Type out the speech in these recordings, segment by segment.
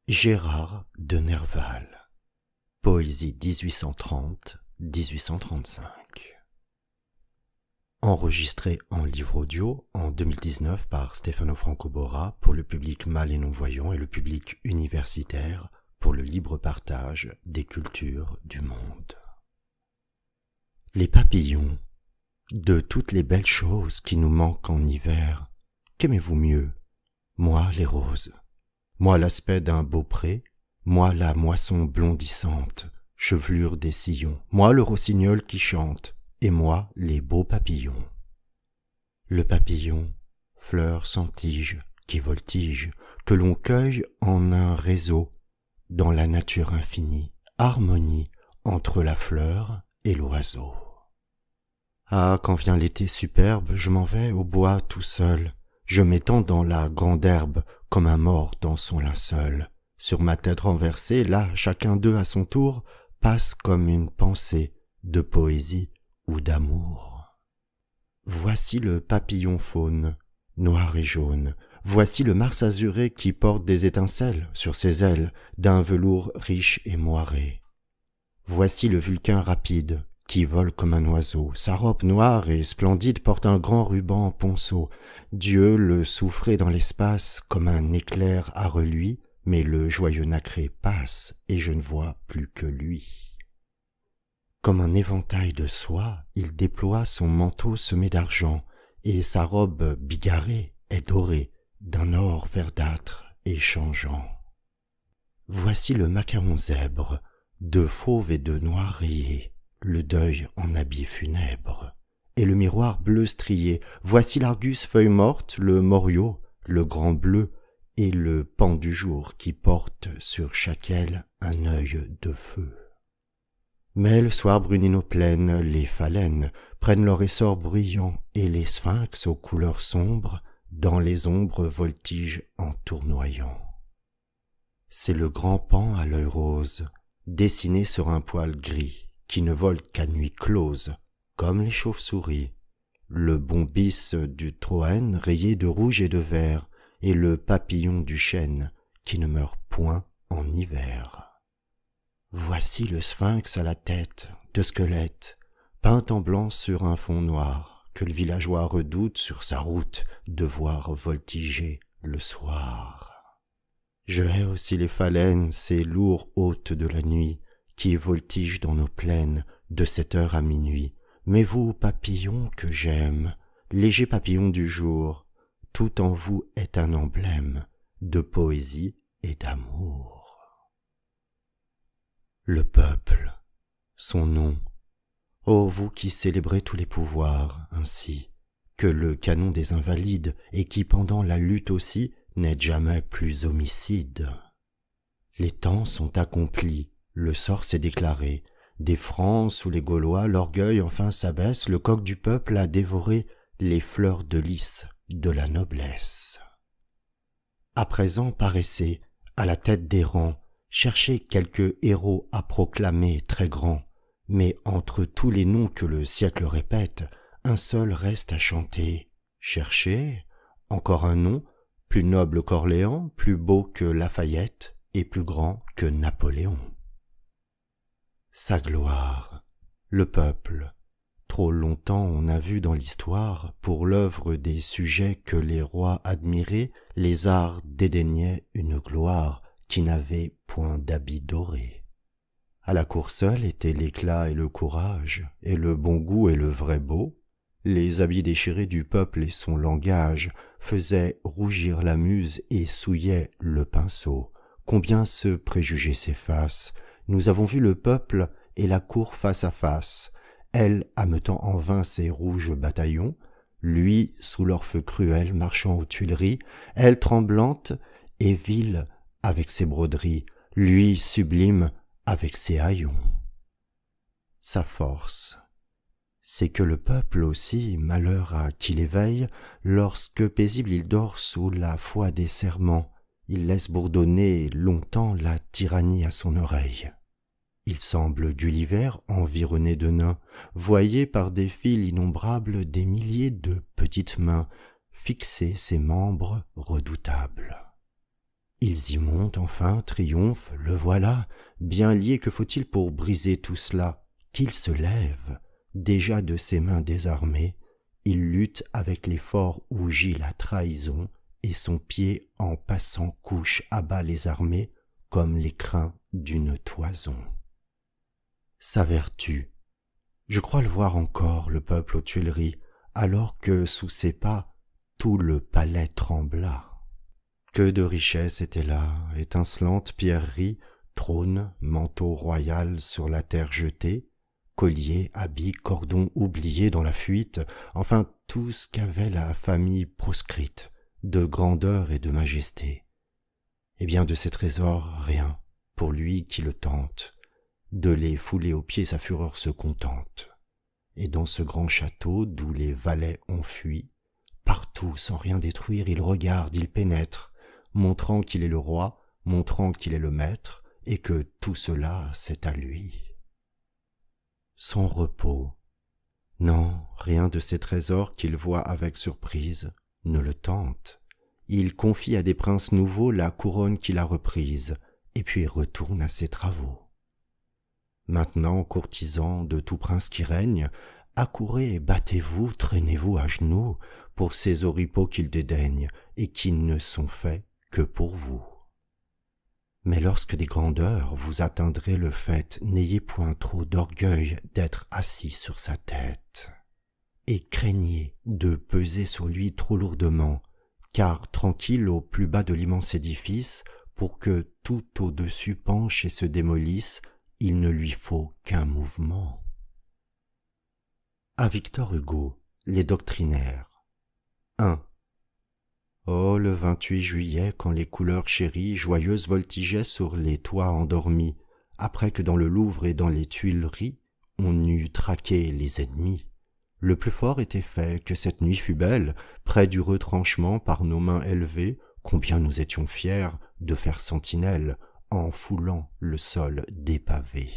Gérard de Nerval. Poésie 1830-1835. Enregistré en livre audio en 2019 par Stefano Francobora pour le public mâle et non-voyant et le public universitaire pour le libre partage des cultures du monde. Les papillons, de toutes les belles choses qui nous manquent en hiver, qu'aimez-vous mieux? Moi, les roses. Moi, l'aspect d'un beau pré, moi, la moisson blondissante, chevelure des sillons, moi, le rossignol qui chante, et moi, les beaux papillons. Le papillon, fleur sans tige, qui voltige, que l'on cueille en un réseau, dans la nature infinie, harmonie entre la fleur et l'oiseau. Ah, quand vient l'été superbe, je m'en vais au bois tout seul, je m'étends dans la grande herbe comme un mort dans son linceul. Sur ma tête renversée, là, chacun d'eux à son tour passe comme une pensée de poésie ou d'amour. Voici le papillon faune, noir et jaune. Voici le mars azuré qui porte des étincelles sur ses ailes d'un velours riche et moiré. Voici le vulcain rapide qui vole comme un oiseau. Sa robe noire et splendide porte un grand ruban ponceau. Dieu le souffrait dans l'espace comme un éclair à reluit, mais le joyeux nacré passe et je ne vois plus que lui. Comme un éventail de soie, il déploie son manteau semé d'argent, et sa robe bigarrée est dorée d'un or verdâtre et changeant. Voici le macaron zèbre, de fauve et de noir rayé, le deuil en habit funèbre, et le miroir bleu strié. Voici l'argus feuille morte, le moriot, le grand bleu, et le pan du jour qui porte sur chaque aile un œil de feu. Mais le soir brunit nos plaines, les phalènes prennent leur essor bruyant, et les sphinx aux couleurs sombres, dans les ombres voltigent en tournoyant. C'est le grand pan à l'œil rose, dessiné sur un poil gris, qui ne vole qu'à nuit close, comme les chauves-souris, le bombis du troène rayé de rouge et de vert, et le papillon du chêne qui ne meurt point en hiver. Voici le sphinx à la tête de squelette, peint en blanc sur un fond noir, que le villageois redoute sur sa route de voir voltiger le soir. Je hais aussi les phalènes, ces lourds hôtes de la nuit, qui voltige dans nos plaines de 7 heures à minuit. Mais vous, papillons que j'aime, légers papillons du jour, tout en vous est un emblème de poésie et d'amour. Le peuple, son nom, ô vous qui célébrez tous les pouvoirs ainsi, que le canon des invalides et qui pendant la lutte aussi n'êtes jamais plus homicide. Les temps sont accomplis, le sort s'est déclaré, des Francs sous les Gaulois, l'orgueil enfin s'abaisse, le coq du peuple a dévoré les fleurs de lys de la noblesse. À présent paraissez, à la tête des rangs, cherchez quelques héros à proclamer très grands, mais entre tous les noms que le siècle répète, un seul reste à chanter. Cherchez encore un nom, plus noble qu'Orléans, plus beau que Lafayette et plus grand que Napoléon. Sa gloire, le peuple, trop longtemps on a vu dans l'histoire, pour l'œuvre des sujets que les rois admiraient, les arts dédaignaient une gloire qui n'avait point d'habit doré. À la cour seule étaient l'éclat et le courage, et le bon goût et le vrai beau. Les habits déchirés du peuple et son langage faisaient rougir la muse et souillaient le pinceau. Combien ce préjugé s'efface! Nous avons vu le peuple et la cour face à face, elle ameutant en vain ses rouges bataillons, lui sous leur feu cruel marchant aux Tuileries, elle tremblante et vile avec ses broderies, lui sublime avec ses haillons. Sa force, c'est que le peuple aussi, malheur à qui l'éveille, lorsque paisible il dort sous la foi des serments, il laisse bourdonner longtemps la tyrannie à son oreille. Il semble Gulliver environné de nains, voyé par des fils innombrables des milliers de petites mains, fixer ses membres redoutables. Ils y montent enfin, triomphent, le voilà, bien lié, que faut-il pour briser tout cela? Qu'il se lève, déjà de ses mains désarmées, il lutte avec l'effort où gît la trahison, et son pied en passant couche à bas les armées, comme les crins d'une toison. Sa vertu. Je crois le voir encore, le peuple aux Tuileries, alors que sous ses pas, tout le palais trembla. Que de richesses étaient là, étincelantes pierreries, trône, manteau royal sur la terre jeté, colliers, habits, cordons oubliés dans la fuite, enfin tout ce qu'avait la famille proscrite, de grandeur et de majesté. Et bien de ces trésors, rien, pour lui qui le tente, de les fouler aux pieds sa fureur se contente. Et dans ce grand château d'où les valets ont fui, partout sans rien détruire, il regarde, il pénètre, montrant qu'il est le roi, montrant qu'il est le maître, et que tout cela c'est à lui. Son repos. Non, rien de ces trésors qu'il voit avec surprise ne le tente. Il confie à des princes nouveaux la couronne qu'il a reprise, et puis retourne à ses travaux. Maintenant, courtisans de tout prince qui règne, accourez, battez-vous, traînez-vous à genoux pour ces oripeaux qu'il dédaigne et qui ne sont faits que pour vous. Mais lorsque des grandeurs vous atteindrez le fait, n'ayez point trop d'orgueil d'être assis sur sa tête. Et craignez de peser sur lui trop lourdement, car tranquille au plus bas de l'immense édifice, pour que tout au-dessus penche et se démolisse, il ne lui faut qu'un mouvement. À Victor Hugo, les doctrinaires. 1. Oh, le 28 juillet, quand les couleurs chéries, joyeuses voltigeaient sur les toits endormis, après que dans le Louvre et dans les Tuileries, on eût traqué les ennemis. Le plus fort était fait, que cette nuit fut belle, près du retranchement par nos mains élevées, combien nous étions fiers de faire sentinelle, en foulant le sol dépavé.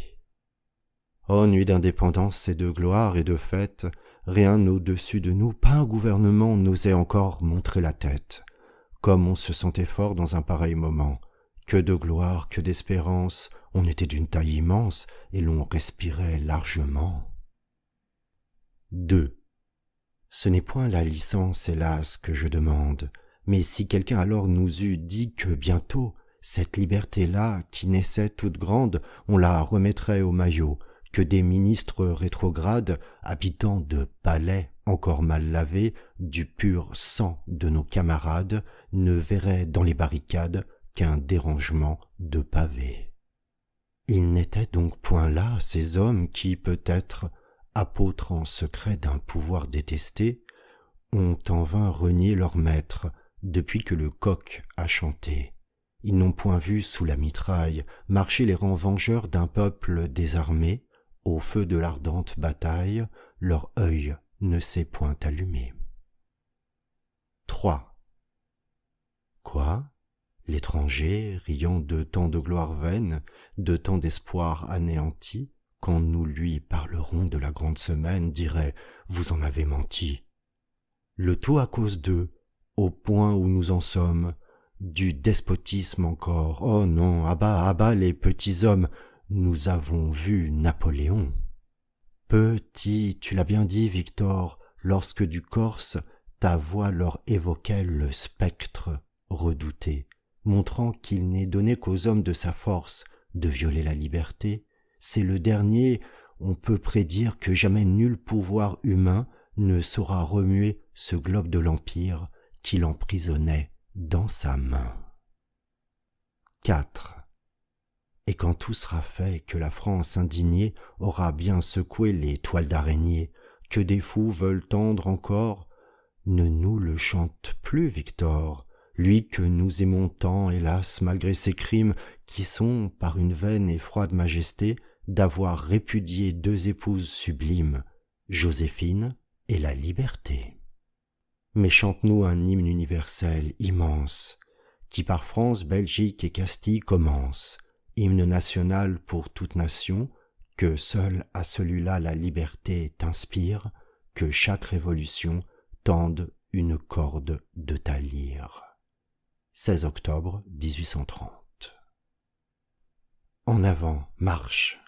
Ô nuit d'indépendance et de gloire et de fête, rien au-dessus de nous, pas un gouvernement n'osait encore montrer la tête. Comme on se sentait fort dans un pareil moment, que de gloire, que d'espérance, on était d'une taille immense et l'on respirait largement. 2. Ce n'est point la licence, hélas, que je demande, mais si quelqu'un alors nous eût dit que bientôt, cette liberté-là, qui naissait toute grande, on la remettrait au maillot, que des ministres rétrogrades, habitants de palais encore mal lavés, du pur sang de nos camarades, ne verraient dans les barricades qu'un dérangement de pavés. Ils n'étaient donc point là, ces hommes qui, peut-être, apôtres en secret d'un pouvoir détesté, ont en vain renié leur maître depuis que le coq a chanté. Ils n'ont point vu sous la mitraille marcher les rangs vengeurs d'un peuple désarmé, au feu de l'ardente bataille, leur œil ne s'est point allumé. 3. Quoi? L'étranger, riant de tant de gloire vaine, de tant d'espoir anéanti, quand nous lui parlerons de la grande semaine, dirait « Vous en avez menti ». Le tout à cause d'eux, au point où nous en sommes, du despotisme encore. Oh non, à bas les petits hommes, nous avons vu Napoléon. Petit, tu l'as bien dit, Victor, lorsque du Corse, ta voix leur évoquait le spectre redouté, montrant qu'il n'est donné qu'aux hommes de sa force de violer la liberté. C'est le dernier, on peut prédire que jamais nul pouvoir humain ne saura remuer ce globe de l'Empire qui l'emprisonnait dans sa main. 4. Et quand tout sera fait, que la France indignée aura bien secoué les toiles d'araignée, que des fous veulent tendre encore, ne nous le chante plus, Victor, lui que nous aimons tant, hélas, malgré ses crimes, qui sont, par une vaine et froide majesté, d'avoir répudié deux épouses sublimes, Joséphine et la liberté. Mais chante-nous un hymne universel immense, qui par France, Belgique et Castille commence, hymne national pour toute nation, que seul à celui-là la liberté t'inspire, que chaque révolution tende une corde de ta lyre. 16 octobre 1830. En avant, marche!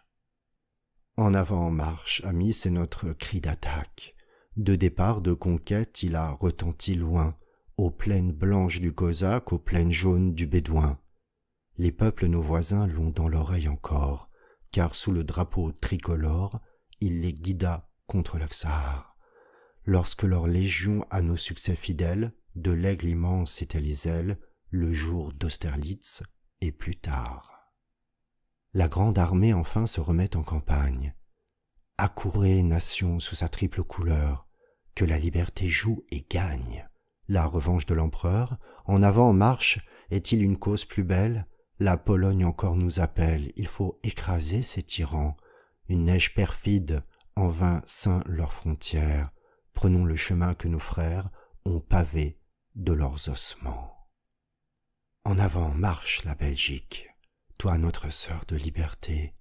En avant, marche, amis, c'est notre cri d'attaque. De départ, de conquête, il a retenti loin, aux plaines blanches du Cosaque, aux plaines jaunes du Bédouin. Les peuples, nos voisins, l'ont dans l'oreille encore, car sous le drapeau tricolore, il les guida contre le tsar. Lorsque leur légion à nos succès fidèles, de l'aigle immense était les ailes, le jour d'Austerlitz et plus tard. La grande armée enfin se remet en campagne. Accourez, nation, sous sa triple couleur, que la liberté joue et gagne. La revanche de l'empereur, en avant en marche, est-il une cause plus belle? La Pologne encore nous appelle, il faut écraser ces tyrans. Une neige perfide en vain ceint leurs frontières. Prenons le chemin que nos frères ont pavé de leurs ossements. En avant marche la Belgique, toi notre sœur de liberté.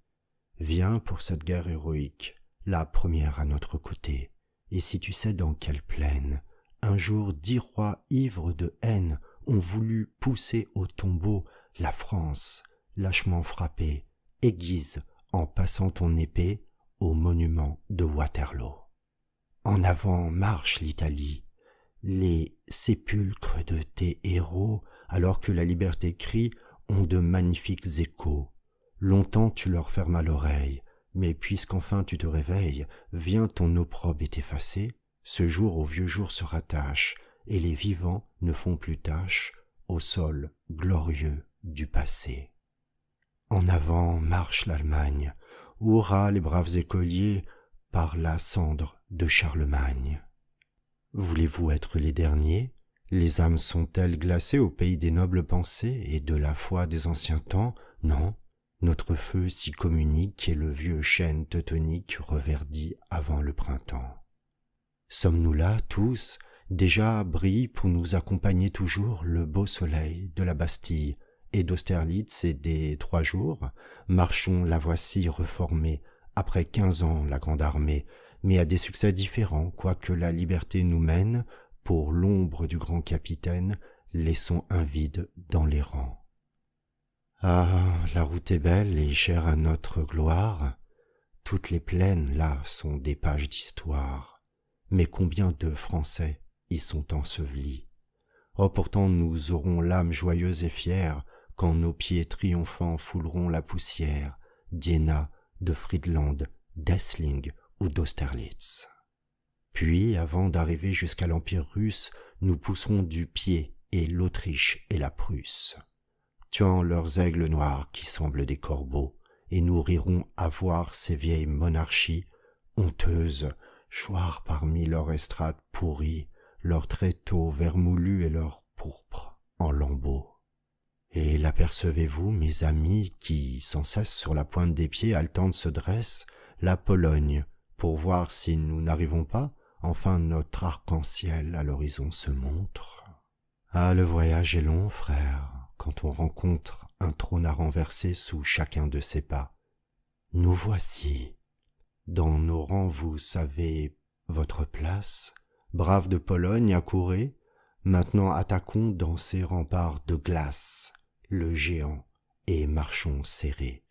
Viens pour cette guerre héroïque, la première à notre côté. Et si tu sais dans quelle plaine, un jour 10 rois ivres de haine ont voulu pousser au tombeau la France, lâchement frappée, aiguise en passant ton épée au monument de Waterloo. En avant marche l'Italie, les sépulcres de tes héros, alors que la liberté crie, ont de magnifiques échos. Longtemps tu leur fermas l'oreille, mais puisqu'enfin tu te réveilles, vient ton opprobre est effacé, ce jour au vieux jour se rattache, et les vivants ne font plus tâche au sol glorieux du passé. En avant marche l'Allemagne, hurrah les braves écoliers par la cendre de Charlemagne. Voulez-vous être les derniers? Les âmes sont-elles glacées au pays des nobles pensées et de la foi des anciens temps? Non, notre feu si communique et le vieux chêne teutonique reverdit avant le printemps. Sommes-nous là, tous? Déjà brille pour nous accompagner toujours le beau soleil de la Bastille et d'Austerlitz et des 3 jours. Marchons, la voici reformée, après 15 ans la grande armée, mais à des succès différents, quoique la liberté nous mène, pour l'ombre du grand capitaine, laissons un vide dans les rangs. Ah, la route est belle et chère à notre gloire, toutes les plaines là sont des pages d'histoire, mais combien de Français y sont ensevelis. Oh, pourtant nous aurons l'âme joyeuse et fière, quand nos pieds triomphants fouleront la poussière d'Iéna, de Friedland, d'Essling ou d'Austerlitz. Puis, avant d'arriver jusqu'à l'Empire russe, nous pousserons du pied et l'Autriche et la Prusse, tuant leurs aigles noirs qui semblent des corbeaux, et nous rirons à voir ces vieilles monarchies honteuses choir parmi leurs estrades pourries, leurs tréteaux vermoulus et leurs pourpres en lambeaux. Et l'apercevez-vous, mes amis, qui, sans cesse sur la pointe des pieds haletante se dressent, la Pologne, pour voir si nous n'arrivons pas, enfin notre arc-en-ciel à l'horizon se montre. Ah, le voyage est long, frère, quand on rencontre un trône à renverser sous chacun de ses pas. Nous voici. Dans nos rangs, vous savez votre place. Braves de Pologne, accourez. Maintenant attaquons dans ces remparts de glace le géant et marchons serrés,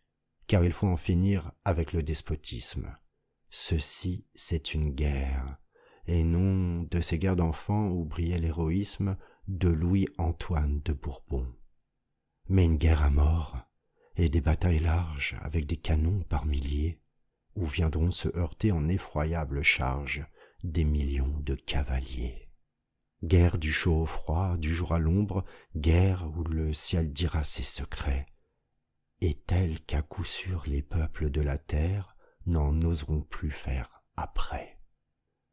car il faut en finir avec le despotisme. Ceci, c'est une guerre, et non de ces guerres d'enfants où brillait l'héroïsme de Louis-Antoine de Bourbon. Mais une guerre à mort, et des batailles larges avec des canons par milliers, où viendront se heurter en effroyables charges des millions de cavaliers. Guerre du chaud au froid, du jour à l'ombre, guerre où le ciel dira ses secrets, et telle qu'à coup sûr les peuples de la terre n'en oseront plus faire après.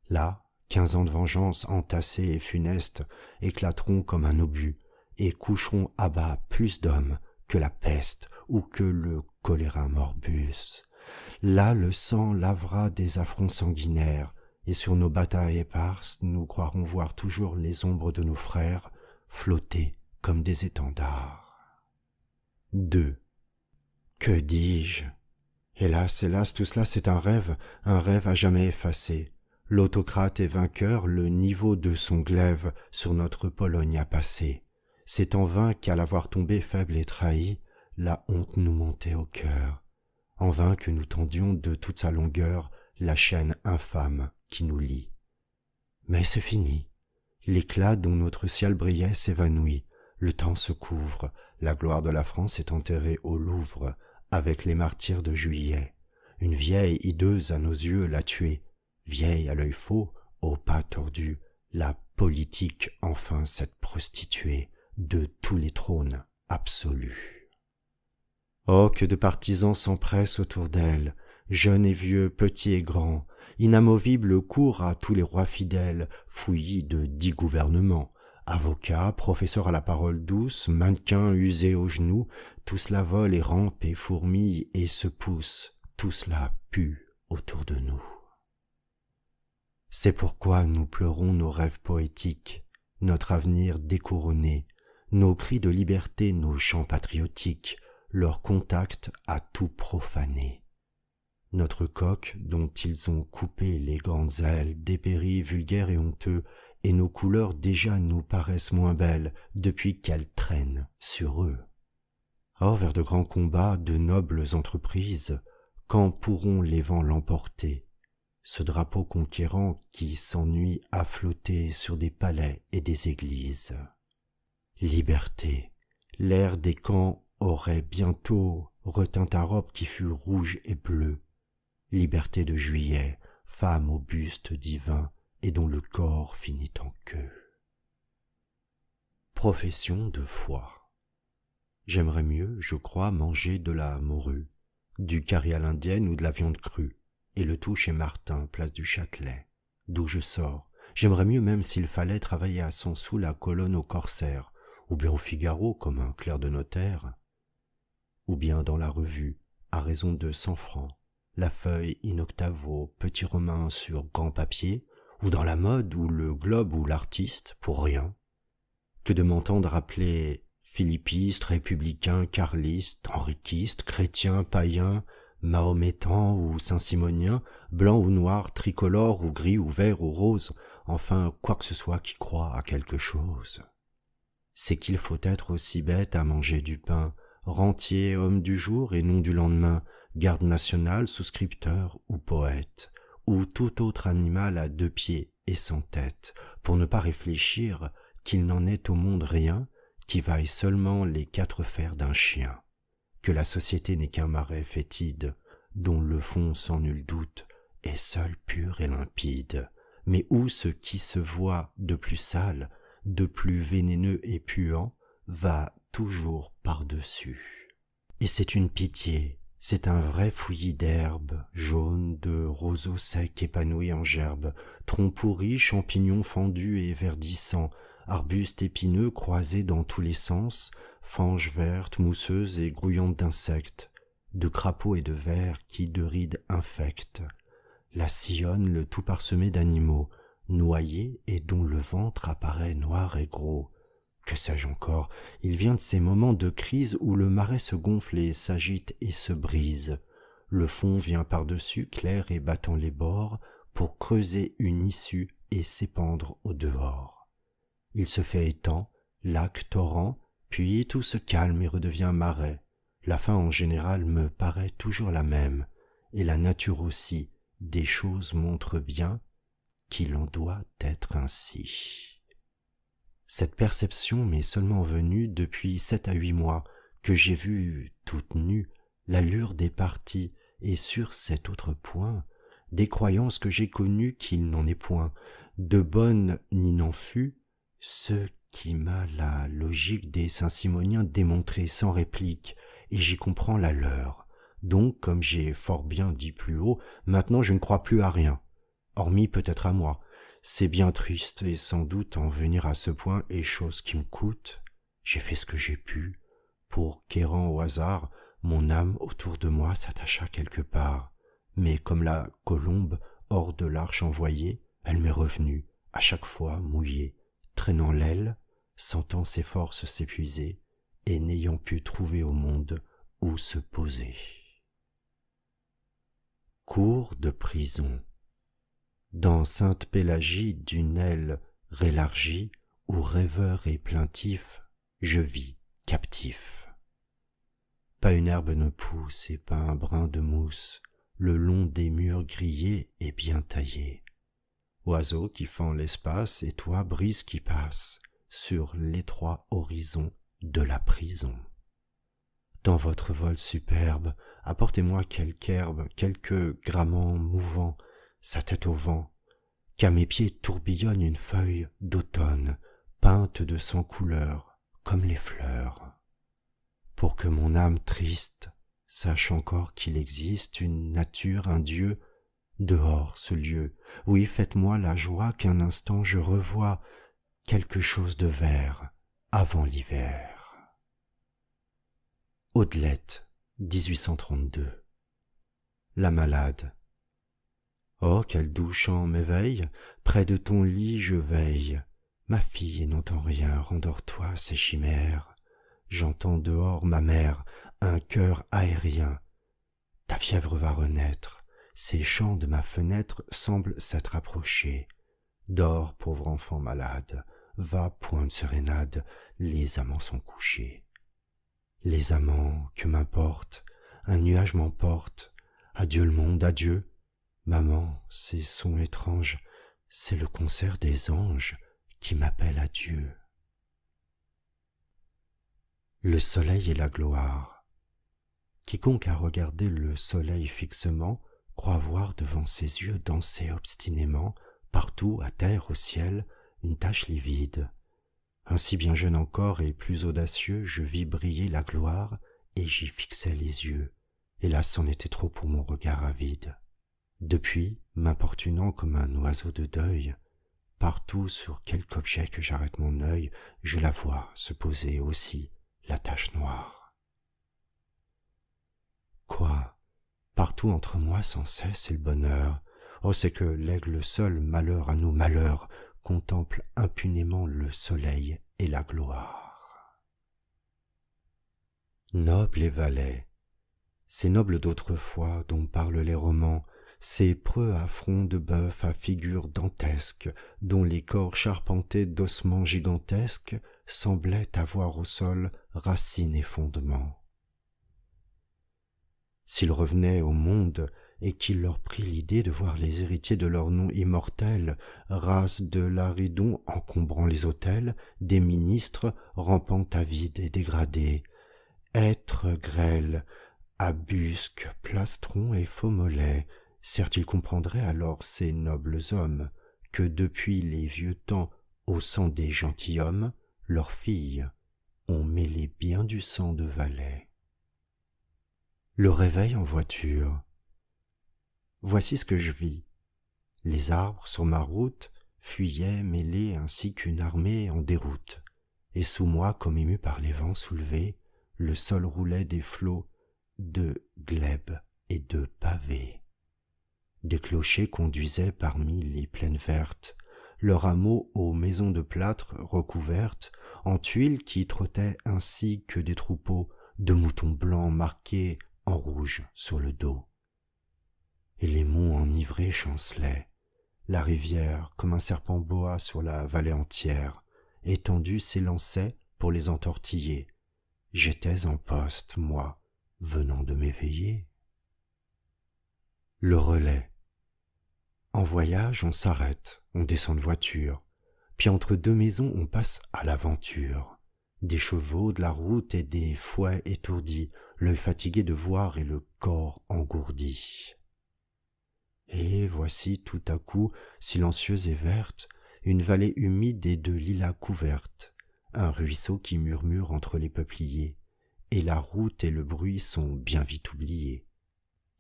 Là, 15 ans de vengeance entassés et funestes éclateront comme un obus, et coucheront à bas plus d'hommes que la peste ou que le choléra morbus. Là le sang lavera des affronts sanguinaires, et sur nos batailles éparses, nous croirons voir toujours les ombres de nos frères flotter comme des étendards. 2. Que dis-je? Hélas, hélas, tout cela c'est un rêve à jamais effacé. L'autocrate est vainqueur, le niveau de son glaive sur notre Pologne a passé. c'est en vain qu'à la voir tomber faible et trahie, la honte nous montait au cœur. En vain que nous tendions de toute sa longueur la chaîne infâme qui nous lie. Mais c'est fini. L'éclat dont notre ciel brillait s'évanouit. Le temps se couvre. La gloire de la France est enterrée au Louvre avec les martyrs de Juillet. Une vieille hideuse à nos yeux l'a tuée. Vieille à l'œil faux, aux pas tordus, la politique enfin cette prostituée de tous les trônes absolus. Oh, que de partisans s'empressent autour d'elle, jeunes et vieux, petits et grands, inamovibles courent à tous les rois fidèles, fouillis de 10 gouvernements, avocats, professeurs à la parole douce, mannequins usés aux genoux, tout cela vole et rampe et fourmille et se pousse, tout cela pue autour de nous. C'est pourquoi nous pleurons nos rêves poétiques, notre avenir découronné, nos cris de liberté, nos chants patriotiques, leur contact a tout profané. Notre coq dont ils ont coupé les grandes ailes dépérit vulgaire et honteux, et nos couleurs déjà nous paraissent moins belles depuis qu'elles traînent sur eux. Or vers de grands combats, de nobles entreprises, quand pourront les vents l'emporter, ce drapeau conquérant qui s'ennuie à flotter sur des palais et des églises. Liberté, l'air des camps aurait bientôt retint ta robe qui fut rouge et bleue. Liberté de Juillet, femme au buste divin et dont le corps finit en queue. Profession de foi. J'aimerais mieux, je crois, manger de la morue, du curry à l'indienne ou de la viande crue, et le tout chez Martin, place du Châtelet, d'où je sors. J'aimerais mieux même s'il fallait travailler à 100 sous la colonne au Corsaire, ou bien au Figaro comme un clerc de notaire, ou bien dans la revue, à raison de 100 francs, la feuille in octavo, petit romain sur grand papier, ou dans la mode, ou le Globe, ou l'Artiste, pour rien, que de m'entendre appeler philippiste, républicain, carliste, henriquiste, chrétien, païen, mahométan ou saint-simonien, blanc ou noir, tricolore ou gris ou vert ou rose, enfin quoi que ce soit qui croit à quelque chose. C'est qu'il faut être aussi bête à manger du pain, rentier, homme du jour et non du lendemain, garde national, souscripteur ou poète, ou tout autre animal à 2 pieds et sans tête, pour ne pas réfléchir qu'il n'en est au monde rien qui vaille seulement les 4 fers d'un chien, que la société n'est qu'un marais fétide, dont le fond sans nul doute est seul pur et limpide, mais où ce qui se voit de plus sale, de plus vénéneux et puant, va toujours par-dessus. Et c'est une pitié, c'est un vrai fouillis d'herbes jaunes, de roseaux secs épanouis en gerbes, troncs pourris, champignons fendus et verdissants, arbustes épineux croisés dans tous les sens, fanges vertes, mousseuses et grouillantes d'insectes, de crapauds et de vers qui de rides infectent, la sillonne le tout parsemé d'animaux, noyés et dont le ventre apparaît noir et gros. Que sais-je encore, il vient de ces moments de crise où le marais se gonfle et s'agite et se brise. Le fond vient par-dessus, clair et battant les bords, pour creuser une issue et s'épandre au dehors. Il se fait étang, lac, torrent, puis tout se calme et redevient marais. La fin en général me paraît toujours la même, et la nature aussi des choses montre bien qu'il en doit être ainsi. Cette perception m'est seulement venue depuis 7 à 8 mois que j'ai vu, toute nue, l'allure des partis, et sur cet autre point, des croyances que j'ai connues qu'il n'en est point, de bonnes ni n'en fut, ce qui m'a la logique des Saint-Simoniens démontrée sans réplique, et j'y comprends la leur. Donc, comme j'ai fort bien dit plus haut, maintenant je ne crois plus à rien, hormis peut-être à moi. C'est bien triste, et sans doute en venir à ce point est chose qui me coûte. J'ai fait ce que j'ai pu, pour qu'errant au hasard, mon âme autour de moi s'attacha quelque part. Mais comme la colombe hors de l'arche envoyée, elle m'est revenue, à chaque fois mouillée, traînant l'aile, sentant ses forces s'épuiser, et n'ayant pu trouver au monde où se poser. Cour de prison. Dans Sainte-Pélagie d'une aile rélargie, où rêveur et plaintif, je vis captif. Pas une herbe ne pousse et pas un brin de mousse, le long des murs grillés et bien taillés. Oiseau qui fend l'espace et toi brise qui passe sur l'étroit horizon de la prison. Dans votre vol superbe, apportez-moi quelque herbe, quelque grammant mouvant, sa tête au vent, qu'à mes pieds tourbillonne une feuille d'automne, peinte de 100 couleurs, comme les fleurs. Pour que mon âme triste sache encore qu'il existe une nature, un Dieu, dehors ce lieu. Oui, faites-moi la joie qu'un instant je revois quelque chose de vert avant l'hiver. Audelette, 1832. La malade. Oh, quel doux chant m'éveille, près de ton lit je veille. Ma fille, et n'entends rien, rendors-toi ces chimères. J'entends dehors ma mère, un cœur aérien. Ta fièvre va renaître, ces chants de ma fenêtre semblent s'être approchés. Dors, pauvre enfant malade, va, point de sérénade, les amants sont couchés. Les amants, que m'importe, un nuage m'emporte, adieu le monde, adieu. Maman, ces sons étranges, c'est le concert des anges qui m'appelle à Dieu. Le soleil et la gloire. Quiconque a regardé le soleil fixement croit voir devant ses yeux danser obstinément, partout, à terre, au ciel, une tache livide. Ainsi bien jeune encore et plus audacieux, je vis briller la gloire et j'y fixais les yeux. Hélas, c'en était trop pour mon regard avide. Depuis, m'importunant comme un oiseau de deuil, partout sur quelque objet que j'arrête mon œil, je la vois se poser aussi, la tache noire. Quoi? Partout entre moi sans cesse et le bonheur. Oh, c'est que l'aigle seul, malheur à nos malheurs, contemple impunément le soleil et la gloire. Noble et valet, ces nobles d'autrefois dont parlent les romans, ces preux à front de bœuf à figure dantesque, dont les corps charpentés d'ossements gigantesques semblaient avoir au sol racines et fondements. S'ils revenaient au monde et qu'il leur prit l'idée de voir les héritiers de leur nom immortel, race de Laridon encombrant les autels, des ministres rampant avides et dégradés, êtres grêles, abusques, plastrons et faux mollets, certes ils comprendraient alors ces nobles hommes que depuis les vieux temps au sang des gentilshommes, leurs filles ont mêlé bien du sang de valets. Le réveil en voiture. Voici ce que je vis. Les arbres sur ma route fuyaient mêlés ainsi qu'une armée en déroute, et sous moi, comme ému par les vents soulevés, le sol roulait des flots de glèbes et de pavés. Des clochers conduisaient parmi les plaines vertes, leurs hameaux aux maisons de plâtre recouvertes, en tuiles qui trottaient ainsi que des troupeaux de moutons blancs marqués en rouge sur le dos. Et les monts enivrés chancelaient, la rivière, comme un serpent boa sur la vallée entière, étendue s'élançait pour les entortiller. J'étais en poste, moi, venant de m'éveiller. Le relais. En voyage, on s'arrête, on descend de voiture, puis entre deux maisons, on passe à l'aventure. Des chevaux, de la route et des fouets étourdis, l'œil fatigué de voir et le corps engourdi. Et voici tout à coup, silencieuse et verte, une vallée humide et de lilas couverte, un ruisseau qui murmure entre les peupliers, et la route et le bruit sont bien vite oubliés.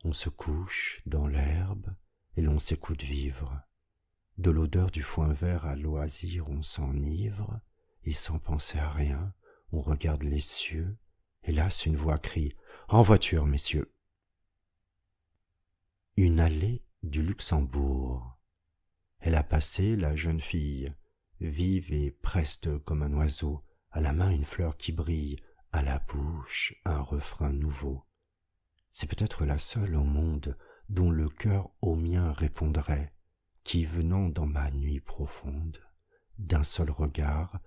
On se couche dans l'herbe et l'on s'écoute vivre. De l'odeur du foin vert à loisir on s'enivre, et sans penser à rien, on regarde les cieux. Hélas, une voix crie « En voiture, messieurs !» Une allée du Luxembourg. Elle a passé, la jeune fille, vive et preste comme un oiseau, à la main une fleur qui brille, à la bouche un refrain nouveau. C'est peut-être la seule au monde dont le cœur au mien répondrait, qui, venant dans ma nuit profonde, d'un seul regard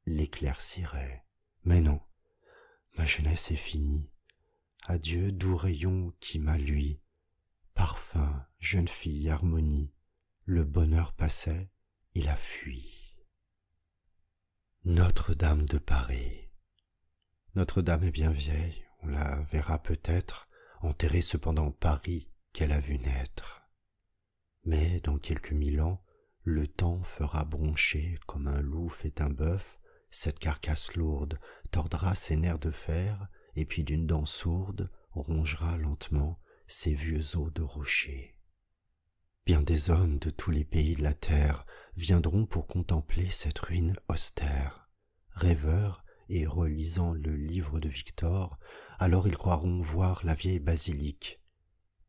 l'éclaircirait. Mais non, ma jeunesse est finie. Adieu, doux rayon qui m'a lui. Parfum, jeune fille, harmonie. Le bonheur passait, il a fui. Notre-Dame de Paris. Notre-Dame est bien vieille, on la verra peut-être, enterrée cependant Paris qu'elle a vu naître. Mais dans quelques 1000 ans, le temps fera broncher comme un loup fait un bœuf, cette carcasse lourde tordra ses nerfs de fer, et puis d'une dent sourde rongera lentement ses vieux os de rocher. Bien des hommes de tous les pays de la terre viendront pour contempler cette ruine austère. Rêveurs et relisant le livre de Victor, alors ils croiront voir la vieille basilique,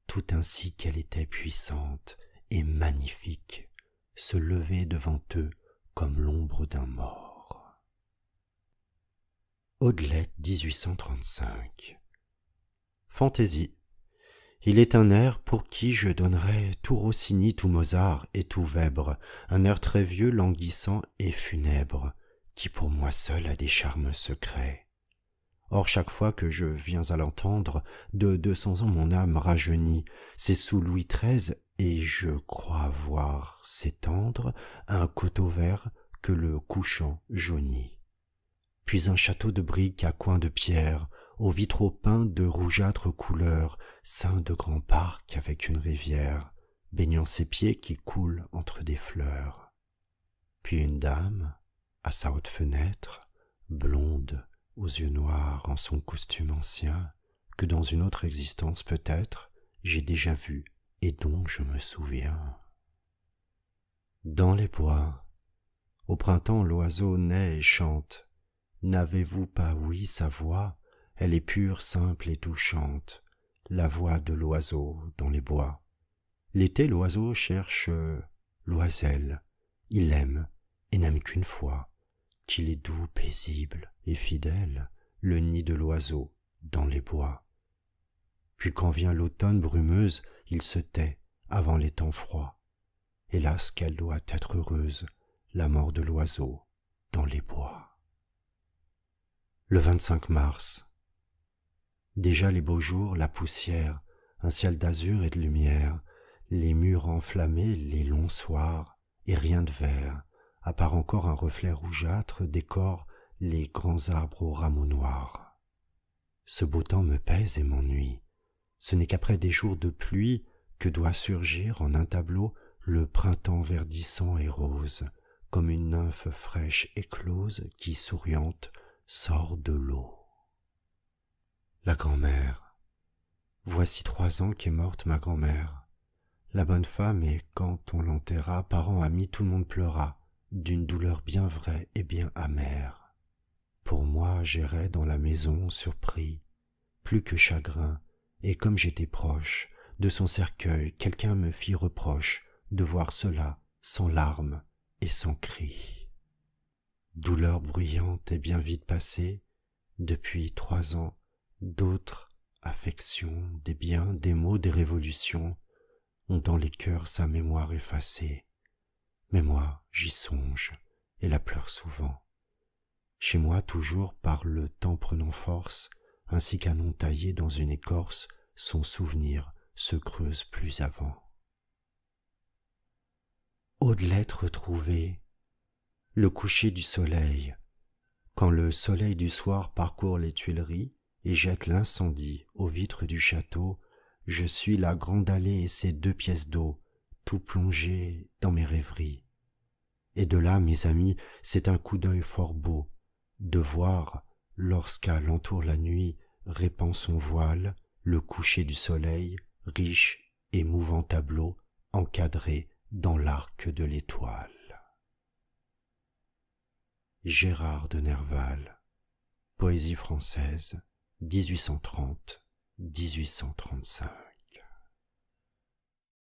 tout ainsi qu'elle était puissante et magnifique, se lever devant eux comme l'ombre d'un mort. Audelette 1835. Fantaisie. Il est un air pour qui je donnerais tout Rossini, tout Mozart et tout Weber, un air très vieux, languissant et funèbre, qui pour moi seul a des charmes secrets. Or chaque fois que je viens à l'entendre, de 200 ans mon âme rajeunit, c'est sous Louis XIII, et je crois voir s'étendre un coteau vert que le couchant jaunit. Puis un château de briques à coins de pierre, aux vitraux peints de rougeâtre couleur, ceint de grands parcs avec une rivière, baignant ses pieds qui coulent entre des fleurs. Puis une dame, à sa haute fenêtre, blonde, aux yeux noirs en son costume ancien, que dans une autre existence peut-être j'ai déjà vue et dont je me souviens. Dans les bois, au printemps l'oiseau naît et chante. N'avez-vous pas ouï sa voix? Elle est pure, simple et touchante, la voix de l'oiseau dans les bois. L'été, l'oiseau cherche l'oiselle, il aime et n'aime qu'une fois, qu'il est doux, paisible et fidèle, le nid de l'oiseau dans les bois. Puis quand vient l'automne brumeuse, il se tait avant les temps froids. Hélas qu'elle doit être heureuse, la mort de l'oiseau dans les bois. Le 25 mars. Déjà les beaux jours, la poussière, un ciel d'azur et de lumière, les murs enflammés, les longs soirs, et rien de vert, à part encore un reflet rougeâtre, décore les grands arbres aux rameaux noirs. Ce beau temps me pèse et m'ennuie. Ce n'est qu'après des jours de pluie que doit surgir en un tableau le printemps verdissant et rose, comme une nymphe fraîche éclose qui, souriante, sort de l'eau. La grand-mère. Voici 3 ans qu'est morte ma grand-mère. La bonne femme, et quand on l'enterra, parents, amis, tout le monde pleura, d'une douleur bien vraie et bien amère. Pour moi, j'errais dans la maison, surpris, plus que chagrin, et comme j'étais proche de son cercueil, quelqu'un me fit reproche de voir cela sans larmes et sans cris. Douleur bruyante et bien vite passée, depuis 3 ans, d'autres affections, des biens, des maux, des révolutions, ont dans les cœurs sa mémoire effacée. Mais moi, j'y songe et la pleure souvent. Chez moi, toujours par le temps prenant force, ainsi qu'un nom taillé dans une écorce, son souvenir se creuse plus avant. Audelette retrouvée, le coucher du soleil, quand le soleil du soir parcourt les Tuileries et jette l'incendie aux vitres du château, je suis la grande allée et ses 2 pièces d'eau, tout plongé dans mes rêveries. Et de là, mes amis, c'est un coup d'œil fort beau, de voir, lorsqu'à l'entour la nuit répand son voile, le coucher du soleil, riche et mouvant tableau, encadré dans l'arc de l'étoile. Gérard de Nerval, Poésie française, 1830-1835.